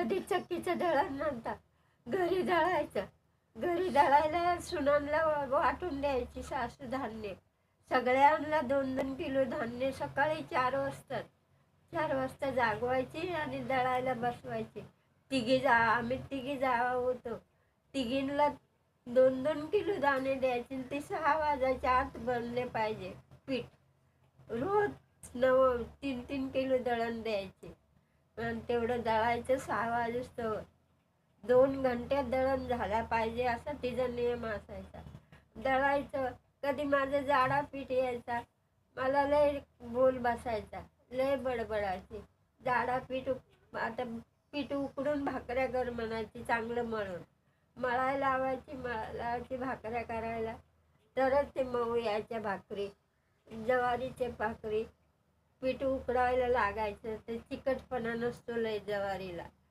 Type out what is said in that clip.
कधी चक्कीचं दळण नव्हतं, घरी दळायचं. घरी दळायला सुनांना वाटून द्यायची सासू धान्य. सगळ्यांना 2-2 किलो धान्य सकाळी 4 वाजता जागवायची आणि दळायला बसवायची. आम्ही तिघी जावा होतो. तिघींना 2-2 किलो दाणे द्यायचे आणि ते 6 वाजायच्या आत बनले पाहिजे पीठ. रोज 3-3 किलो दळण द्यायचे आणि तेवढं दळायचं 6 वाजोस्तवर. 2 घंट्यात दळण झाला पाहिजे असा तिचा नियम असायचा. दळायचं. कधी माझं जाडा पीठ यायचा, मला लय बोल बसायचा, लय बडबडायची. जाडा पीठ आता पीठ उकडून भाकऱ्या कर म्हणायची, चांगलं मळून मळायला लावायची भाकऱ्या करायला. तरच ते मऊ यायच्या भाकरी. ज्वारीचे भाकरी पीठ उकडायला लागायचं, ते चिकटपणा नसतो लय ज्वारीला.